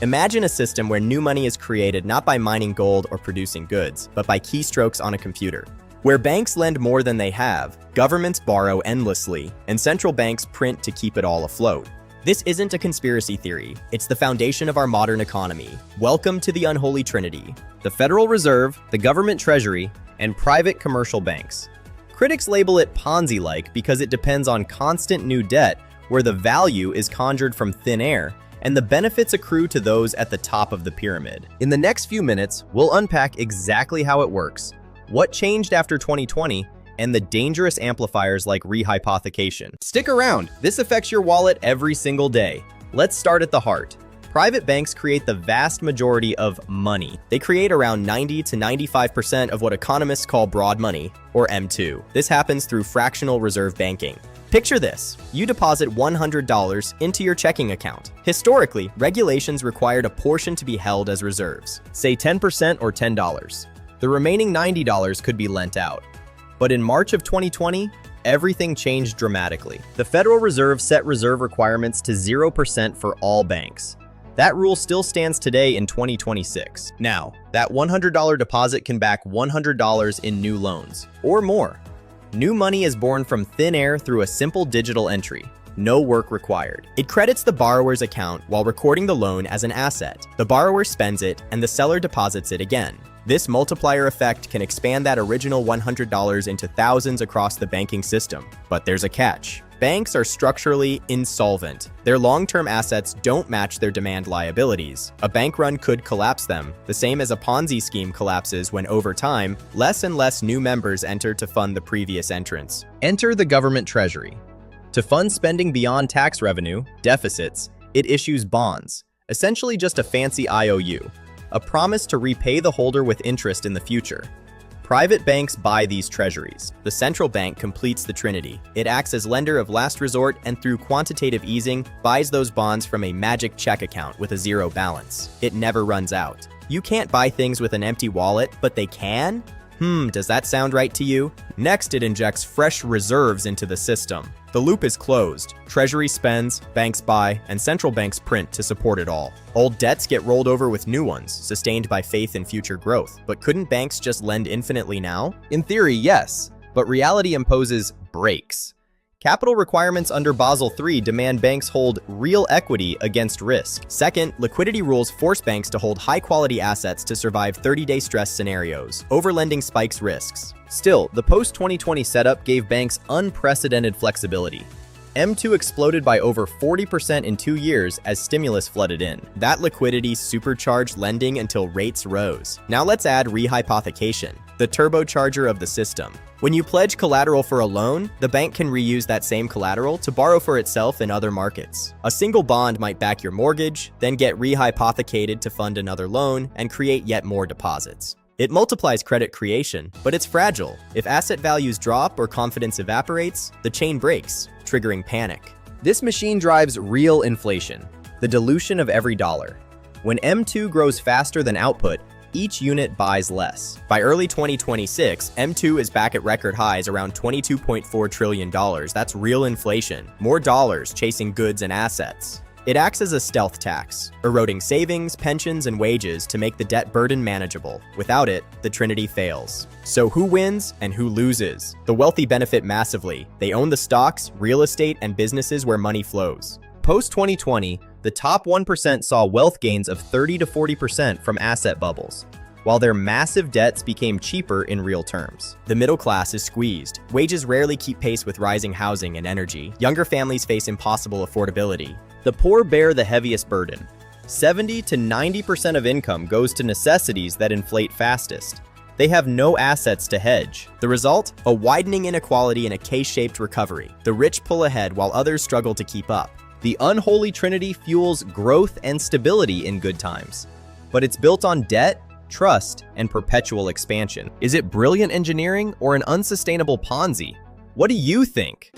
Imagine a system where new money is created not by mining gold or producing goods, but by keystrokes on a computer. Where banks lend more than they have, governments borrow endlessly, and central banks print to keep it all afloat. This isn't a conspiracy theory, it's the foundation of our modern economy. Welcome to the unholy Trinity: the Federal Reserve, the government treasury, and private commercial banks. Critics label it Ponzi-like because it depends on constant new debt, where the value is conjured from thin air, and the benefits accrue to those at the top of the pyramid. In the next few minutes, we'll unpack exactly how it works, what changed after 2020, and the dangerous amplifiers like rehypothecation. Stick around, this affects your wallet every single day. Let's start at the heart. Private banks create the vast majority of money. They create around 90 to 95% of what economists call broad money, or M2. This happens through fractional reserve banking. Picture this: you deposit $100 into your checking account. Historically, regulations required a portion to be held as reserves, say 10% or $10. The remaining $90 could be lent out. But in March of 2020, everything changed dramatically. The Federal Reserve set reserve requirements to 0% for all banks. That rule still stands today in 2026. Now, that $100 deposit can back $100 in new loans, or more. New money is born from thin air through a simple digital entry. No work required. It credits the borrower's account while recording the loan as an asset. The borrower spends it, and the seller deposits it again. This multiplier effect can expand that original $100 into thousands across the banking system. But there's a catch. Banks are structurally insolvent. Their long-term assets don't match their demand liabilities. A bank run could collapse them, the same as a Ponzi scheme collapses when, over time, less and less new members enter to fund the previous entrants. Enter the government treasury. To fund spending beyond tax revenue, deficits, it issues bonds, essentially just a fancy IOU. A promise to repay the holder with interest in the future. Private banks buy these treasuries. The central bank completes the Trinity. It acts as lender of last resort and through quantitative easing, buys those bonds from a magic check account with a zero balance. It never runs out. You can't buy things with an empty wallet, but they can? Does that sound right to you? Next, it injects fresh reserves into the system. The loop is closed. Treasury spends, banks buy, and central banks print to support it all. Old debts get rolled over with new ones, sustained by faith in future growth. But couldn't banks just lend infinitely now? In theory, yes, but reality imposes brakes. Capital requirements under Basel III demand banks hold real equity against risk. Second, liquidity rules force banks to hold high-quality assets to survive 30-day stress scenarios. Overlending spikes risks. Still, the post-2020 setup gave banks unprecedented flexibility. M2 exploded by over 40% in 2 years as stimulus flooded in. That liquidity supercharged lending until rates rose. Now let's add rehypothecation, the turbocharger of the system. When you pledge collateral for a loan, the bank can reuse that same collateral to borrow for itself in other markets. A single bond might back your mortgage, then get rehypothecated to fund another loan and create yet more deposits. It multiplies credit creation, but it's fragile. If asset values drop or confidence evaporates, the chain breaks, triggering panic. This machine drives real inflation, the dilution of every dollar. When M2 grows faster than output, each unit buys less. By early 2026, M2 is back at record highs around $22.4 trillion. That's real inflation. More dollars chasing goods and assets. It acts as a stealth tax, eroding savings, pensions, and wages to make the debt burden manageable. Without it, the Trinity fails. So who wins and who loses? The wealthy benefit massively. They own the stocks, real estate, and businesses where money flows. Post-2020, the top 1% saw wealth gains of 30 to 40% from asset bubbles, while their massive debts became cheaper in real terms. The middle class is squeezed. Wages rarely keep pace with rising housing and energy. Younger families face impossible affordability. The poor bear the heaviest burden. 70 to 90% of income goes to necessities that inflate fastest. They have no assets to hedge. The result? A widening inequality and a K-shaped recovery. The rich pull ahead while others struggle to keep up. The unholy Trinity fuels growth and stability in good times, but it's built on debt, trust, and perpetual expansion. Is it brilliant engineering or an unsustainable Ponzi? What do you think?